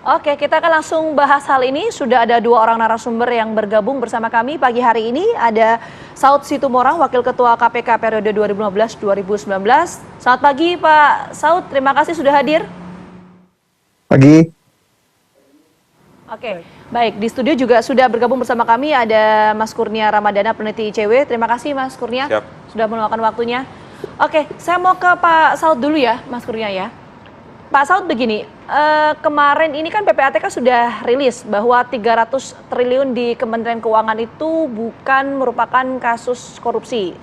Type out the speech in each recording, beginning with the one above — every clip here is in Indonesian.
Oke, kita akan langsung bahas hal ini. Sudah ada dua orang narasumber yang bergabung bersama kami pagi hari ini. Ada Saud Situmorang, Wakil Ketua KPK periode 2015-2019. Selamat pagi Pak Saud, terima kasih sudah hadir. Pagi. Oke, baik. Di studio juga sudah bergabung bersama kami ada Mas Kurnia Ramadana, peneliti ICW. Terima kasih Mas Kurnia sudah meluangkan waktunya. Oke, saya mau ke Pak Saud dulu ya, Mas Kurnia ya. Pak Saud begini, kemarin ini kan PPATK sudah rilis bahwa 300 triliun di Kementerian Keuangan itu bukan merupakan kasus korupsi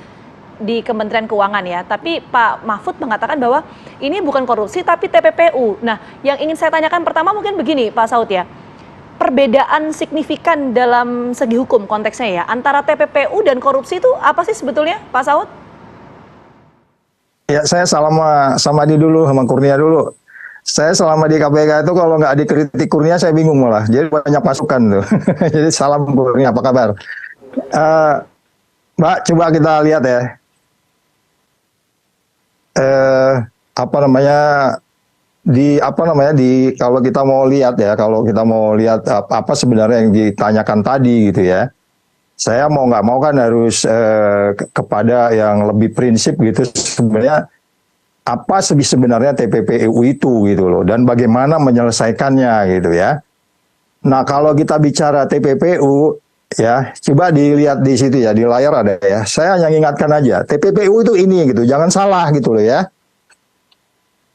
di Kementerian Keuangan ya. Tapi Pak Mahfud mengatakan bahwa ini bukan korupsi tapi TPPU. Nah, yang ingin saya tanyakan pertama mungkin begini Pak Saud ya. Perbedaan signifikan dalam segi hukum konteksnya ya, antara TPPU dan korupsi itu apa sih sebetulnya Pak Saud? Ya, saya sama di dulu, sama Kurnia dulu. Saya selama di KPK itu kalau nggak dikritik Kurnia saya bingung malah. Jadi banyak masukan tuh. Jadi salam Kurnia, apa kabar? Mbak, coba kita lihat ya. Kalau kita mau lihat apa sebenarnya yang ditanyakan tadi gitu ya. Saya mau nggak mau kan harus kepada yang lebih prinsip gitu sebenarnya. Apa sebenarnya TPPU itu gitu loh, dan bagaimana menyelesaikannya gitu ya. Nah, kalau kita bicara TPPU ya, coba dilihat di situ ya, di layar ada ya. Saya hanya ingatkan aja, TPPU itu ini gitu, jangan salah gitu loh ya.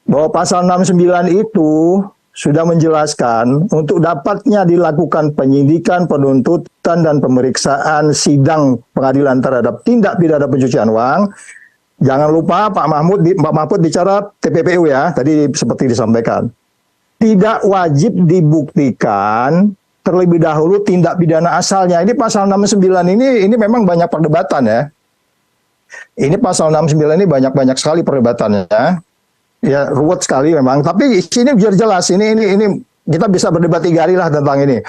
Bahwa pasal 69 itu sudah menjelaskan untuk dapatnya dilakukan penyidikan, penuntutan, dan pemeriksaan sidang pengadilan terhadap tindak pidana pencucian uang. Jangan lupa Pak Mahfud bicara TPPU ya, tadi seperti disampaikan. Tidak wajib dibuktikan terlebih dahulu tindak pidana asalnya. Ini pasal 69 ini memang banyak perdebatan ya. Ini pasal 69 ini banyak sekali perdebatannya. Ya ruwet sekali memang, tapi sini biar jelas. Ini kita bisa berdebat 3 hari lah tentang ini.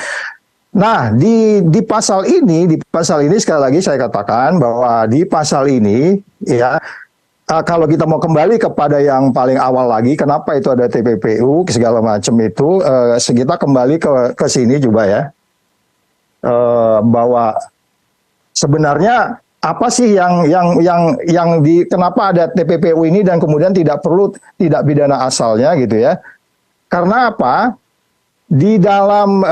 Nah, di pasal ini sekali lagi saya katakan bahwa di pasal ini ya kalau kita mau kembali kepada yang paling awal lagi, kenapa itu ada TPPU segala macam itu, kita kembali ke sini juga ya, bahwa sebenarnya apa sih kenapa ada TPPU ini dan kemudian tidak perlu tindak pidana asalnya gitu ya? Karena apa? Di dalam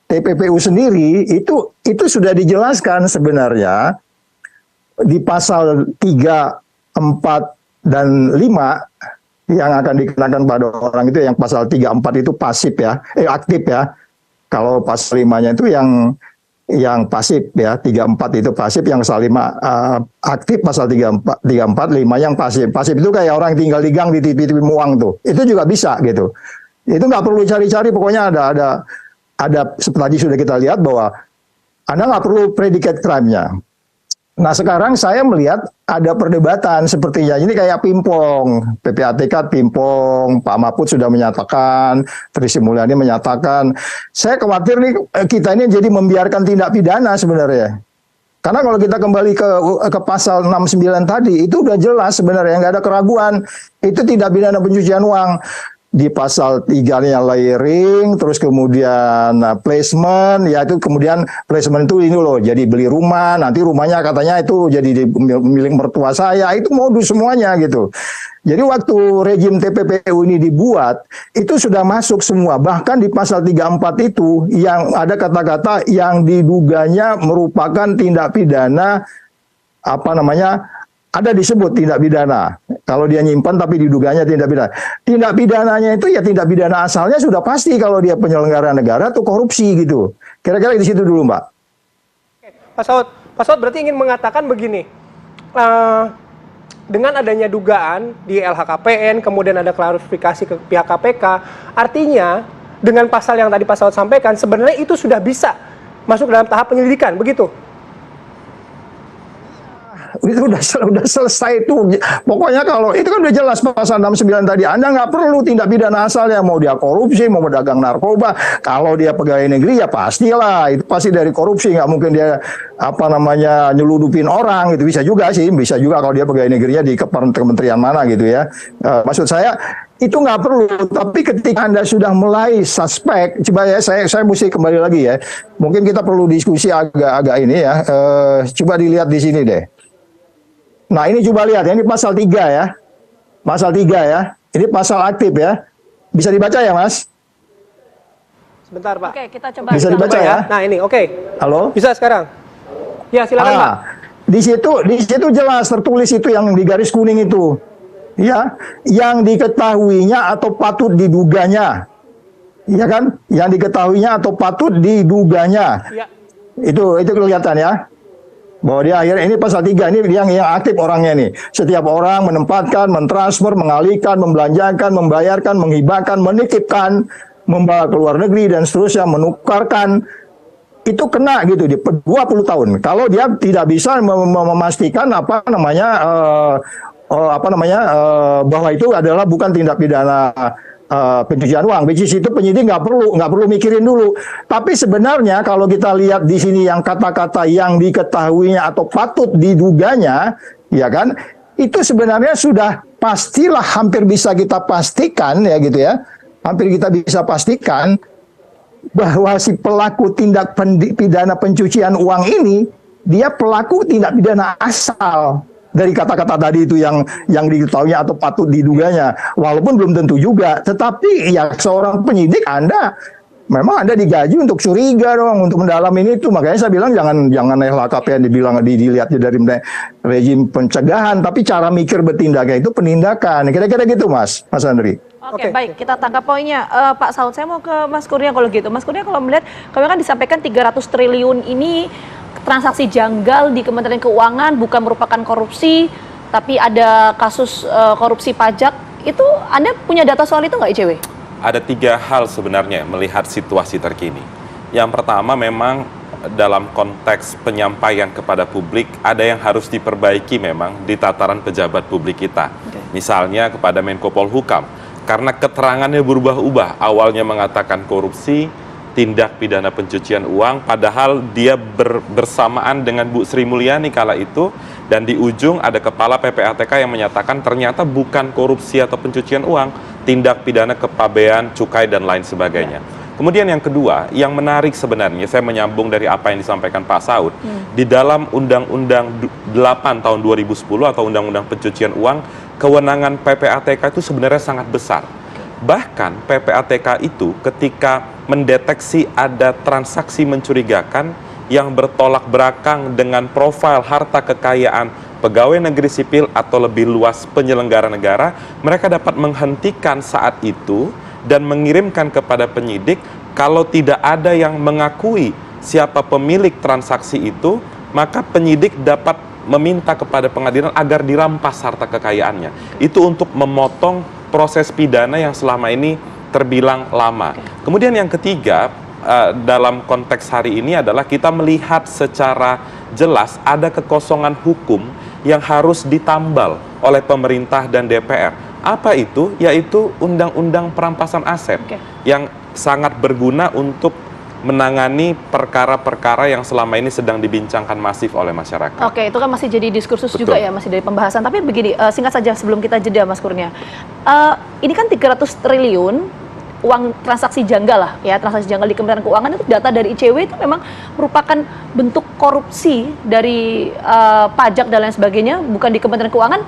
TPPU sendiri itu sudah dijelaskan sebenarnya di pasal 3, 4 dan 5 yang akan dikenakan pada orang itu, yang pasal 3, 4 itu pasif ya, aktif ya. Kalau pasal 5-nya itu yang pasif ya, 3, 4 itu pasif, yang pasal 5 aktif, pasal 3, 4, 5 yang pasif. Pasif itu kayak orang tinggal di gang di TV muang tuh. Itu juga bisa gitu. Itu nggak perlu cari-cari, pokoknya ada tadi sudah kita lihat bahwa Anda nggak perlu predicate crime-nya. Nah, sekarang saya melihat ada perdebatan sepertinya. Ini kayak pingpong. PPATK pingpong, Pak Mahfud sudah menyatakan, Tri Sri Mulyani menyatakan. Saya khawatir nih kita ini jadi membiarkan tindak pidana sebenarnya. Karena kalau kita kembali ke pasal 69 tadi, itu udah jelas sebenarnya, nggak ada keraguan. Itu tindak pidana pencucian uang. Di pasal 3-nya layering, terus kemudian placement, ya itu kemudian placement itu ini loh, jadi beli rumah, nanti rumahnya katanya itu jadi milik mertua saya, itu modus semuanya gitu. Jadi waktu rejim TPPU ini dibuat, itu sudah masuk semua, bahkan di pasal 34 itu yang ada kata-kata yang diduganya merupakan tindak pidana ada disebut tindak pidana. Kalau dia nyimpan tapi diduganya tindak pidana. Tindak pidananya itu ya tindak pidana asalnya sudah pasti kalau dia penyelenggara negara atau korupsi gitu. Kira-kira di situ dulu, Mbak. Oke, Pak Saud berarti ingin mengatakan begini. Dengan adanya dugaan di LHKPN, kemudian ada klarifikasi ke pihak KPK, artinya dengan pasal yang tadi Pak Saud sampaikan, sebenarnya itu sudah bisa masuk dalam tahap penyelidikan, begitu? udah selesai itu. Pokoknya kalau itu kan udah jelas pasal 69 tadi, Anda nggak perlu tindak pidana asalnya, mau dia korupsi, mau dagang narkoba. Kalau dia pegawai negeri ya pastilah, itu pasti dari korupsi, nggak mungkin dia nyeludupin orang. Itu bisa juga sih, bisa juga kalau dia pegawai negerinya di kementerian mana gitu ya. Maksud saya itu nggak perlu, tapi ketika Anda sudah mulai suspek, coba ya saya mesti kembali lagi ya. Mungkin kita perlu diskusi agak ini ya. Coba dilihat di sini deh. Nah, ini coba lihat ya, ini pasal 3 ya. Pasal 3 ya. Ini pasal aktif ya. Bisa dibaca ya, Mas? Sebentar, Pak. Oke, kita coba. Bisa dibaca ya? Nah, ini oke. Halo? Bisa sekarang? Ya, silakan, Pak. Di situ jelas tertulis itu yang di garis kuning itu. Ya, yang diketahuinya atau patut diduganya. Iya kan? Yang diketahuinya atau patut diduganya. Ya. Itu kelihatan ya. Bahwa dia akhirnya ini pasal 3 ini yang aktif orangnya nih. Setiap orang menempatkan, mentransfer, mengalihkan, membelanjakan, membayarkan, menghibahkan, menitipkan, membawa ke luar negeri dan seterusnya, menukarkan, itu kena gitu di 20 tahun. Kalau dia tidak bisa memastikan bahwa itu adalah bukan tindak pidana pencucian uang, which is itu penyidik nggak perlu mikirin dulu. Tapi sebenarnya kalau kita lihat di sini yang kata-kata yang diketahuinya atau patut diduganya, ya kan, itu sebenarnya sudah pastilah hampir bisa kita pastikan ya gitu ya, hampir kita bisa pastikan bahwa si pelaku tindak pidana pencucian uang ini dia pelaku tindak pidana asal. Dari kata-kata tadi itu yang diketahuinya atau patut diduganya, walaupun belum tentu juga, tetapi ya seorang penyidik Anda digaji untuk curiga dong, untuk mendalami itu. Makanya saya bilang jangan LHKPN dilihat dari rejim pencegahan, tapi cara mikir bertindaknya itu penindakan. Kira-kira gitu, Mas Andri. Oke, baik, kita tangkap poinnya. Pak Saud, saya mau ke Mas Kurnia kalau gitu. Mas Kurnia, kalau melihat, kami kan disampaikan 300 triliun ini transaksi janggal di Kementerian Keuangan, bukan merupakan korupsi, tapi ada kasus korupsi pajak. Itu Anda punya data soal itu nggak, ICW? Ada 3 hal sebenarnya melihat situasi terkini. Yang pertama memang dalam konteks penyampaian kepada publik, ada yang harus diperbaiki memang di tataran pejabat publik kita. Misalnya kepada Menko Polhukam, karena keterangannya berubah-ubah. Awalnya mengatakan korupsi, tindak pidana pencucian uang, padahal dia bersamaan dengan Bu Sri Mulyani kala itu, dan di ujung ada kepala PPATK yang menyatakan ternyata bukan korupsi atau pencucian uang, tindak pidana kepabean, cukai, dan lain sebagainya. Kemudian yang kedua, yang menarik sebenarnya, saya menyambung dari apa yang disampaikan Pak Saud, di dalam Undang-Undang 8 tahun 2010 atau Undang-Undang Pencucian Uang, kewenangan PPATK itu sebenarnya sangat besar. Bahkan PPATK itu ketika mendeteksi ada transaksi mencurigakan yang bertolak belakang dengan profil harta kekayaan pegawai negeri sipil atau lebih luas penyelenggara negara, mereka dapat menghentikan saat itu dan mengirimkan kepada penyidik. Kalau tidak ada yang mengakui siapa pemilik transaksi itu, maka penyidik dapat meminta kepada pengadilan agar dirampas harta kekayaannya. Itu untuk memotong proses pidana yang selama ini terbilang lama. Kemudian yang ketiga, dalam konteks hari ini adalah kita melihat secara jelas ada kekosongan hukum yang harus ditambal oleh pemerintah dan DPR. Apa itu? Yaitu Undang-Undang Perampasan Aset yang sangat berguna untuk menangani perkara-perkara yang selama ini sedang dibincangkan masif oleh masyarakat. Oke, itu kan masih jadi diskursus juga ya, masih dari pembahasan. Tapi begini, singkat saja sebelum kita jeda, Mas Kurnia. Ini kan 300 triliun uang transaksi janggal lah, ya, transaksi janggal di Kementerian Keuangan itu data dari ICW itu memang merupakan bentuk korupsi dari pajak dan lain sebagainya, bukan di Kementerian Keuangan.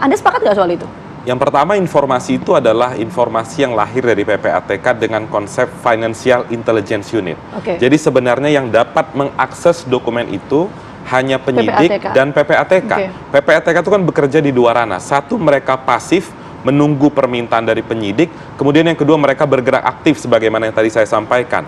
Anda sepakat nggak soal itu? Yang pertama, informasi itu adalah informasi yang lahir dari PPATK dengan konsep Financial Intelligence Unit. Jadi sebenarnya yang dapat mengakses dokumen itu hanya penyidik dan PPATK. PPATK itu kan bekerja di 2 ranah. Satu, mereka pasif menunggu permintaan dari penyidik. Kemudian yang kedua, mereka bergerak aktif sebagaimana yang tadi saya sampaikan.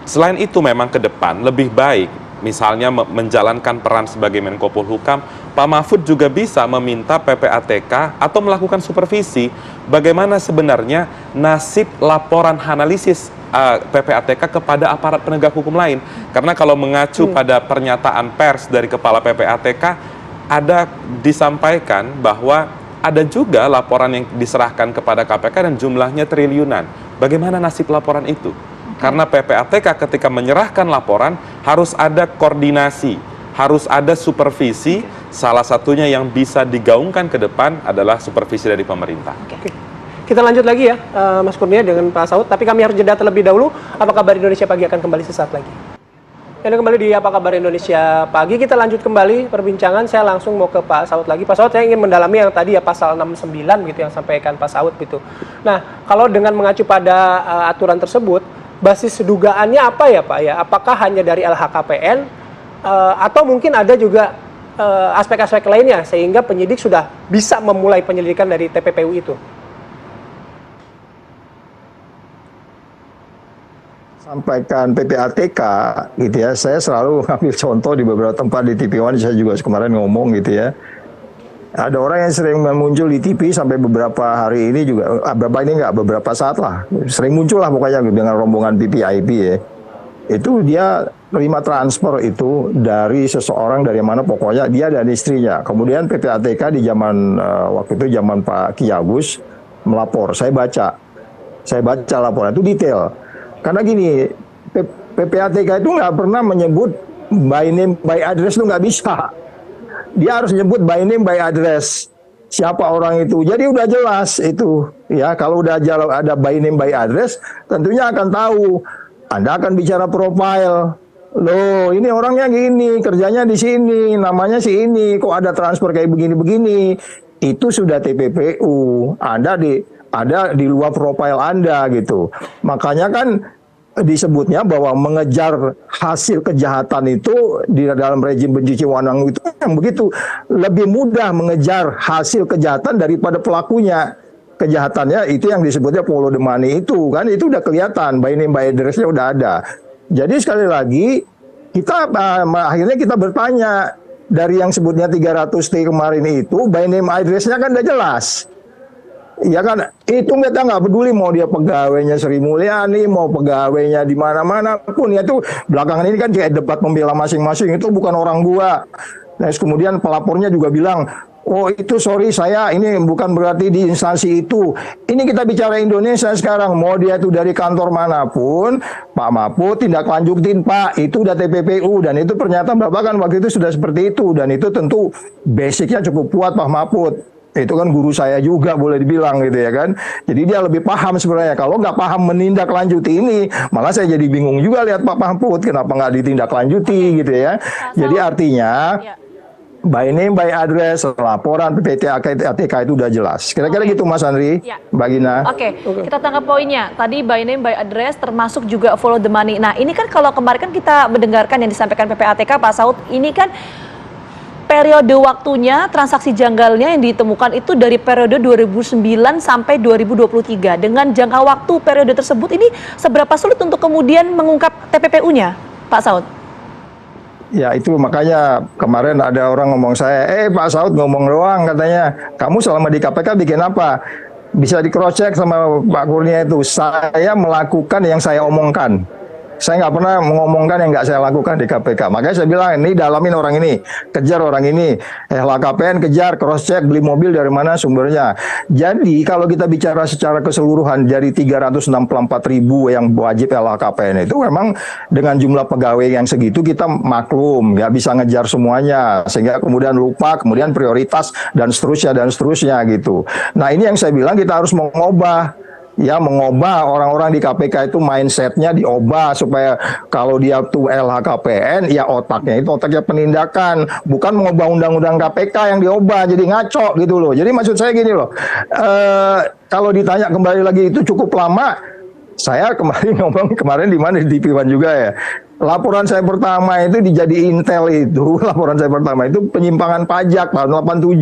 Selain itu memang ke depan lebih baik misalnya menjalankan peran sebagai Menko Polhukam, Pak Mahfud juga bisa meminta PPATK atau melakukan supervisi bagaimana sebenarnya nasib laporan analisis PPATK kepada aparat penegak hukum lain. Karena kalau mengacu pada pernyataan pers dari Kepala PPATK, ada disampaikan bahwa ada juga laporan yang diserahkan kepada KPK dan jumlahnya triliunan. Bagaimana nasib laporan itu? Karena PPATK ketika menyerahkan laporan harus ada koordinasi, harus ada supervisi, salah satunya yang bisa digaungkan ke depan adalah supervisi dari pemerintah. Oke. Kita lanjut lagi ya, Mas Kurnia dengan Pak Saud, tapi kami harus jeda terlebih dahulu. Apa kabar Indonesia Pagi akan kembali sesaat lagi. Dan kembali di Apa Kabar Indonesia Pagi, kita lanjut kembali perbincangan. Saya langsung mau ke Pak Saud lagi. Pak Saud, saya ingin mendalami yang tadi ya pasal 69 gitu yang sampaikan Pak Saud gitu. Nah, kalau dengan mengacu pada aturan tersebut, basis dugaannya apa ya Pak ya? Apakah hanya dari LHKPN atau mungkin ada juga aspek-aspek lainnya sehingga penyidik sudah bisa memulai penyelidikan dari TPPU itu? Sampaikan PPATK gitu ya, saya selalu ambil contoh di beberapa tempat di TV One, saya juga kemarin ngomong gitu ya. Ada orang yang sering muncul di TV sampai beberapa hari ini juga, beberapa saat lah, sering muncul lah pokoknya dengan rombongan PPIP ya. Itu dia terima transfer itu dari seseorang dari mana, pokoknya dia dan istrinya. Kemudian PPATK di zaman waktu itu zaman Pak Ki Agus melapor, saya baca laporan itu detail. Karena gini, PPATK itu nggak pernah menyebut by name, by address, itu nggak bisa. Dia harus nyebut by name, by address. Siapa orang itu. Jadi udah jelas itu. Ya, kalau udah ada by name, by address, tentunya akan tahu. Anda akan bicara profile. Loh, ini orangnya gini, kerjanya di sini, namanya si ini, kok ada transfer kayak begini-begini. Itu sudah TPPU. Ada di luar profil Anda gitu. Makanya kan disebutnya bahwa mengejar hasil kejahatan itu di dalam rejim pencucian uang itu yang begitu lebih mudah mengejar hasil kejahatan daripada pelakunya. Kejahatannya itu yang disebutnya follow the money itu kan, itu udah kelihatan, by name by address-nya udah ada. Jadi sekali lagi kita akhirnya kita bertanya, dari yang sebutnya 300T kemarin itu by name address-nya kan udah jelas. Ya kan, itu kita nggak peduli mau dia pegawainya Sri Mulyani, mau pegawainya di mana-mana pun, ya itu belakangan ini kan kayak debat membela masing-masing, itu bukan orang gua. Nah, kemudian pelapornya juga bilang, oh itu sorry saya ini bukan berarti di instansi itu. Ini kita bicara Indonesia sekarang, mau dia itu dari kantor manapun, Pak Mahfud tindak lanjutin Pak, itu udah TPPU, dan itu pernyataan Bapak kan waktu itu sudah seperti itu, dan itu tentu basicnya cukup kuat Pak Mahfud. Itu kan guru saya juga boleh dibilang gitu ya kan. Jadi dia lebih paham sebenarnya. Kalau nggak paham menindaklanjuti ini, malah saya jadi bingung juga lihat Pak Mahfud kenapa nggak ditindaklanjuti gitu ya. Jadi artinya by name, by address, laporan PPATK itu udah jelas. Kira-kira gitu Mas Andri, Mbak Gina. Oke, kita tangkap poinnya. Tadi by name, by address, termasuk juga follow the money. Nah ini kan kalau kemarin kan kita mendengarkan yang disampaikan PPATK, Pak Saud, ini kan periode waktunya, transaksi janggalnya yang ditemukan itu dari periode 2009 sampai 2023. Dengan jangka waktu periode tersebut ini seberapa sulit untuk kemudian mengungkap TPPU-nya, Pak Saud? Ya itu makanya kemarin ada orang ngomong saya, Pak Saud ngomong doang katanya, kamu selama di KPK bikin apa? Bisa di cross check sama Pak Kurnia itu, saya melakukan yang saya omongkan. Saya nggak pernah mengomongkan yang nggak saya lakukan di KPK. Makanya saya bilang, ini dalamin orang ini, kejar orang ini. LHKPN kejar, cross check, beli mobil dari mana sumbernya. Jadi kalau kita bicara secara keseluruhan dari 364.000 yang wajib LHKPN itu memang dengan jumlah pegawai yang segitu kita maklum, nggak bisa ngejar semuanya. Sehingga kemudian lupa, kemudian prioritas dan seterusnya gitu. Nah ini yang saya bilang kita harus mengubah. Ya mengubah orang-orang di KPK itu mindsetnya diubah supaya kalau dia tuh LHKPN ya otaknya itu otaknya penindakan, bukan mengubah undang-undang KPK yang diubah jadi ngaco gitu loh. Jadi maksud saya gini loh, kalau ditanya kembali lagi itu cukup lama, saya kemarin di mana di TV One juga ya. Laporan saya pertama itu dijadiin intel itu, laporan saya pertama itu penyimpangan pajak tahun 87.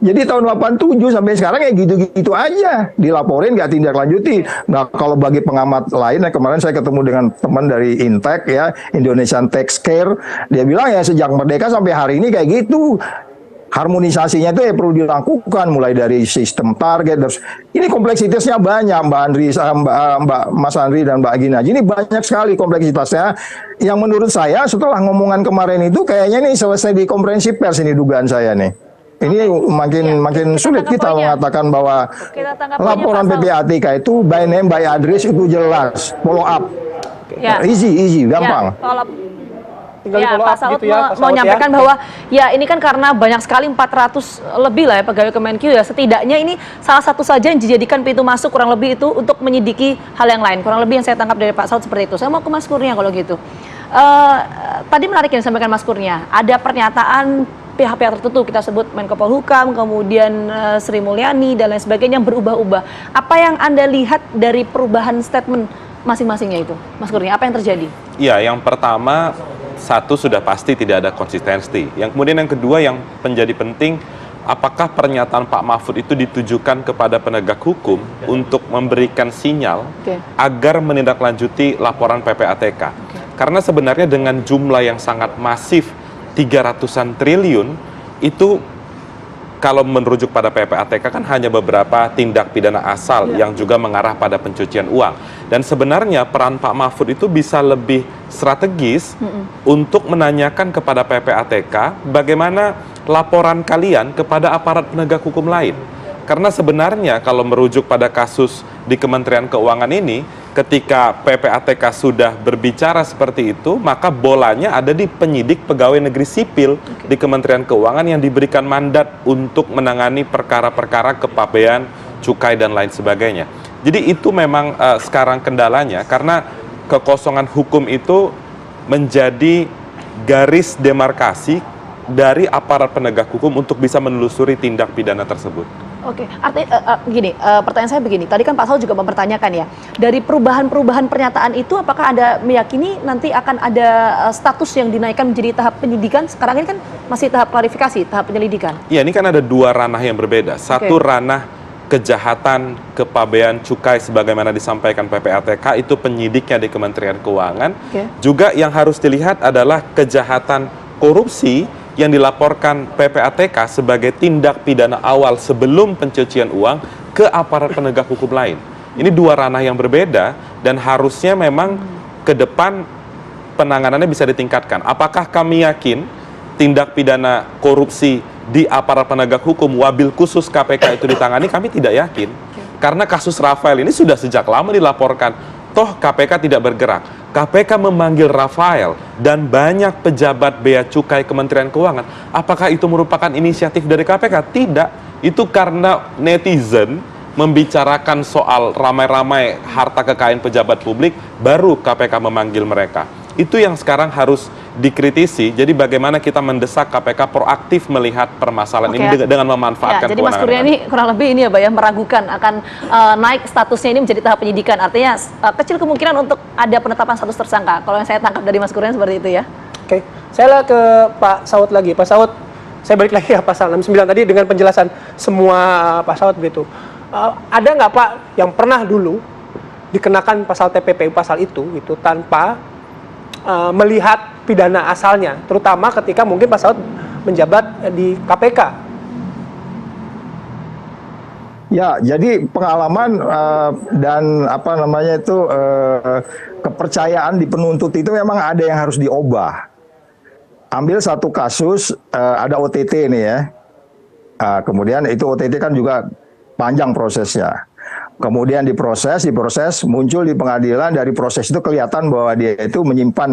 Jadi tahun 87 sampai sekarang ya gitu-gitu aja. Dilaporin nggak tindak lanjuti. Nah kalau bagi pengamat lain, kemarin saya ketemu dengan teman dari Intek ya, Indonesian Tax Care. Dia bilang ya sejak merdeka sampai hari ini kayak gitu. harmonisasinya itu ya perlu dilakukan mulai dari sistem target. Terus ini kompleksitasnya banyak, Mbak Andri, Mbak Mas Andri dan Mbak Gina. Ini banyak sekali kompleksitasnya. Yang menurut saya setelah ngomongan kemarin itu kayaknya nih selesai di konferensi pers ini dugaan saya nih. Ini makin sulit kita mengatakan bahwa laporan PPATK itu by name by address itu jelas, follow up, easy, gampang. Ya, Pak Saud gitu ya, mau nyampaikan bahwa ya ini kan karena banyak sekali 400 lebih lah ya pegawai Kemenkyu ya, setidaknya ini salah satu saja yang dijadikan pintu masuk kurang lebih itu untuk menyidiki hal yang lain. Kurang lebih yang saya tangkap dari Pak Saud seperti itu. Saya mau ke Mas Kurnia kalau gitu. Tadi menarik yang disampaikan Mas Kurnia, ada pernyataan pihak-pihak tertentu, kita sebut Menko Polhukam, kemudian Sri Mulyani dan lain sebagainya yang berubah-ubah. Apa yang Anda lihat dari perubahan statement masing-masingnya itu, Mas Kurnia? Apa yang terjadi? Ya, yang pertama, satu sudah pasti tidak ada konsistensi. Yang kemudian yang kedua yang menjadi penting, apakah pernyataan Pak Mahfud itu ditujukan kepada penegak hukum untuk memberikan sinyal agar menindaklanjuti laporan PPATK? Karena sebenarnya dengan jumlah yang sangat masif 300-an triliun itu kalau merujuk pada PPATK kan hanya beberapa tindak pidana asal yang juga mengarah pada pencucian uang. Dan sebenarnya peran Pak Mahfud itu bisa lebih strategis untuk menanyakan kepada PPATK bagaimana laporan kalian kepada aparat penegak hukum lain. Karena sebenarnya kalau merujuk pada kasus di Kementerian Keuangan ini, ketika PPATK sudah berbicara seperti itu, maka bolanya ada di penyidik pegawai negeri sipil di Kementerian Keuangan yang diberikan mandat untuk menangani perkara-perkara kepabean, cukai, dan lain sebagainya. Jadi itu memang sekarang kendalanya, karena kekosongan hukum itu menjadi garis demarkasi dari aparat penegak hukum untuk bisa menelusuri tindak pidana tersebut. Oke, artinya gini, pertanyaan saya begini, tadi kan Pak Saud juga mempertanyakan ya, dari perubahan-perubahan pernyataan itu apakah Anda meyakini nanti akan ada status yang dinaikkan menjadi tahap penyidikan? Sekarang ini kan masih tahap klarifikasi, tahap penyelidikan. Iya, ini kan ada dua ranah yang berbeda. Satu ranah kejahatan kepabean cukai sebagaimana disampaikan PPATK, itu penyidiknya di Kementerian Keuangan. Juga yang harus dilihat adalah kejahatan korupsi yang dilaporkan PPATK sebagai tindak pidana awal sebelum pencucian uang ke aparat penegak hukum lain. Ini dua ranah yang berbeda dan harusnya memang ke depan penanganannya bisa ditingkatkan. Apakah kami yakin tindak pidana korupsi di aparat penegak hukum wabil khusus KPK itu ditangani? Kami tidak yakin. Karena kasus Rafael ini sudah sejak lama dilaporkan. Toh KPK tidak bergerak. KPK memanggil Rafael dan banyak pejabat bea cukai Kementerian Keuangan. Apakah itu merupakan inisiatif dari KPK? Tidak. Itu karena netizen membicarakan soal ramai-ramai harta kekayaan pejabat publik, baru KPK memanggil mereka. Itu yang sekarang harus dikritisi. Jadi bagaimana kita mendesak KPK proaktif melihat permasalahan ini dengan memanfaatkan jadi Mas Kurnia ini kurang lebih ini ya, Pak, ya, meragukan akan naik statusnya ini menjadi tahap penyidikan. Artinya kecil kemungkinan untuk ada penetapan status tersangka. Kalau yang saya tangkap dari Mas Kurnia seperti itu ya. Oke, saya ke Pak Saud lagi. Pak Saud, saya balik lagi ya pasal 69 tadi dengan penjelasan semua Pak Saud begitu. Ada nggak Pak yang pernah dulu dikenakan pasal TPPU pasal itu tanpa melihat pidana asalnya, terutama ketika mungkin Pak Saud menjabat di KPK? Ya, jadi pengalaman dan apa namanya itu kepercayaan di penuntut itu memang ada yang harus diubah. Ambil satu kasus, ada OTT nih ya, kemudian itu OTT kan juga panjang prosesnya. Kemudian diproses, muncul di pengadilan, dari proses itu kelihatan bahwa dia itu menyimpan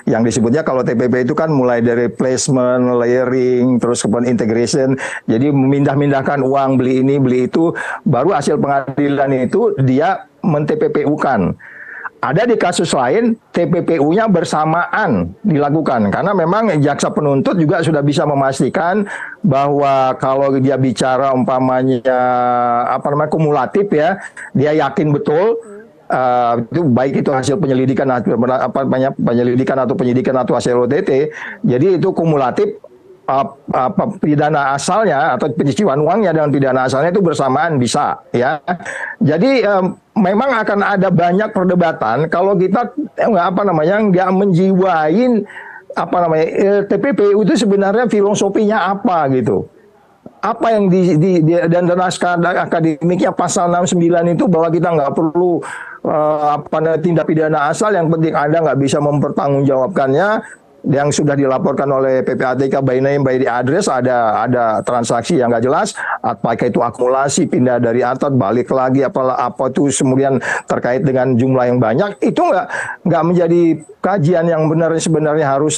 yang disebutnya kalau TPP itu kan mulai dari placement, layering, terus kemudian integration. Jadi memindah-mindahkan uang, beli ini, beli itu, baru hasil pengadilan itu dia men-TPPU-kan. Ada di kasus lain, TPPU-nya bersamaan dilakukan. Karena memang jaksa penuntut juga sudah bisa memastikan bahwa kalau dia bicara umpamanya kumulatif ya, dia yakin betul itu baik itu hasil penyelidikan atau penyidikan atau hasil OTT. Jadi itu kumulatif pidana asalnya atau pencucian uangnya dengan pidana asalnya itu bersamaan bisa ya. Jadi memang akan ada banyak perdebatan kalau kita nggak menjiwain apa namanya TPPU itu sebenarnya filosofinya apa gitu. Apa yang dan naskah akademiknya pasal 69 itu bahwa kita nggak perlu tindak pidana asal, yang penting Anda nggak bisa mempertanggungjawabkannya, yang sudah dilaporkan oleh PPATK by name by the address, ada transaksi yang nggak jelas, apakah itu akumulasi pindah dari atas balik lagi apa itu kemudian terkait dengan jumlah yang banyak, itu nggak menjadi kajian yang benar sebenarnya harus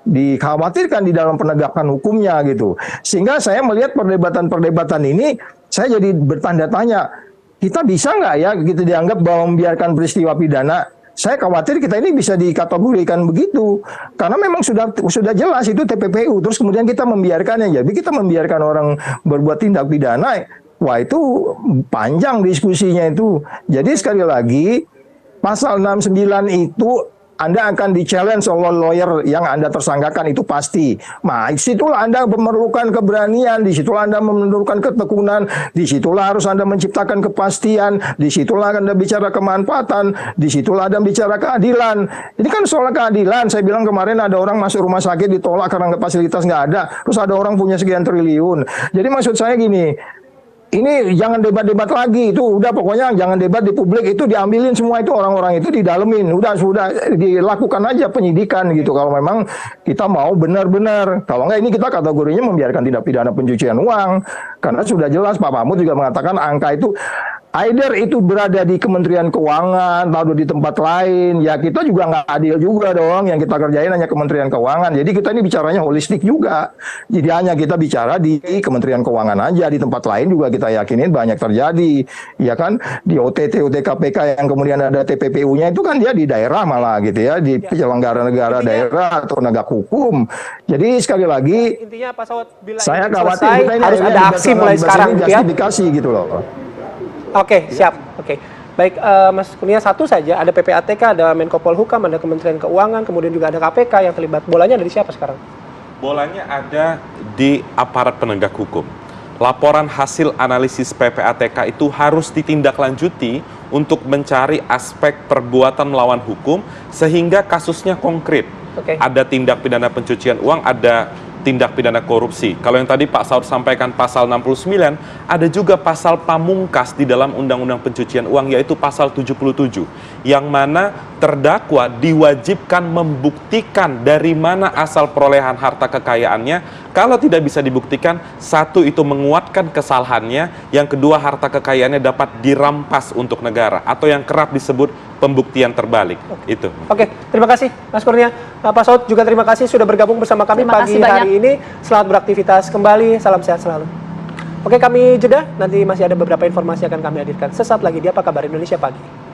dikhawatirkan di dalam penegakan hukumnya gitu. Sehingga saya melihat perdebatan ini saya jadi bertanda tanya, kita bisa nggak ya gitu dianggap bahwa membiarkan peristiwa pidana. Saya khawatir kita ini bisa dikategorikan begitu, karena memang sudah jelas itu TPPU. Terus kemudian kita membiarkannya, jadi kita membiarkan orang berbuat tindak pidana. Wah, itu panjang diskusinya itu. Jadi sekali lagi pasal 69 itu Anda akan di-challenge oleh lawyer yang Anda tersangkakan, itu pasti. Nah, disitulah Anda memerlukan keberanian, disitulah Anda memerlukan ketekunan, disitulah harus Anda menciptakan kepastian, disitulah Anda bicara kemanfaatan, disitulah Anda bicara keadilan. Ini kan soal keadilan. Saya bilang kemarin ada orang masuk rumah sakit ditolak karena fasilitas nggak ada, terus ada orang punya sekian triliun. Jadi maksud saya gini, ini jangan debat-debat lagi, itu udah pokoknya jangan debat di publik, itu diambilin semua itu orang-orang itu didalemin, sudah dilakukan aja penyidikan gitu kalau memang kita mau benar-benar. Kalau enggak ini kita kategorinya membiarkan tindak pidana pencucian uang, karena sudah jelas Pak Mahfud juga mengatakan angka itu either itu berada di Kementerian Keuangan atau di tempat lain, ya kita juga nggak adil juga dong, yang kita kerjain hanya Kementerian Keuangan. Jadi kita ini bicaranya holistik juga. Jadi hanya kita bicara di Kementerian Keuangan aja, di tempat lain juga kita yakinin banyak terjadi. Ya kan, di OTT KPK yang kemudian ada TPPU-nya itu kan dia di daerah malah gitu ya, di penyelenggara negara daerah atau penegak hukum. Jadi sekali lagi, intinya Pak Saud, bila saya ini khawatir selesai, kita ini harus ada aksi mulai sekarang ya. Justifikasi gitu loh. Oke, siap. Oke. Baik, Mas Kurnia, satu saja, ada PPATK, ada Menko Polhukam, ada Kementerian Keuangan, kemudian juga ada KPK yang terlibat. Bolanya ada di siapa sekarang? Bolanya ada di aparat penegak hukum. Laporan hasil analisis PPATK itu harus ditindaklanjuti untuk mencari aspek perbuatan melawan hukum sehingga kasusnya konkret. Oke. Ada tindak pidana pencucian uang, ada tindak pidana korupsi. Kalau yang tadi Pak Saud sampaikan pasal 69, ada juga pasal pamungkas di dalam Undang-Undang Pencucian Uang, yaitu pasal 77, yang mana terdakwa diwajibkan membuktikan dari mana asal perolehan harta kekayaannya. Kalau tidak bisa dibuktikan, satu itu menguatkan kesalahannya, yang kedua harta kekayaannya dapat dirampas untuk negara, atau yang kerap disebut pembuktian terbalik. Itu. Oke, terima kasih Mas Kurnia. Pak Saud juga terima kasih sudah bergabung bersama kami pagi hari ini. Selamat beraktivitas kembali, salam sehat selalu. Oke, kami jeda, nanti masih ada beberapa informasi yang akan kami hadirkan sesaat lagi di Apa Kabar Indonesia Pagi.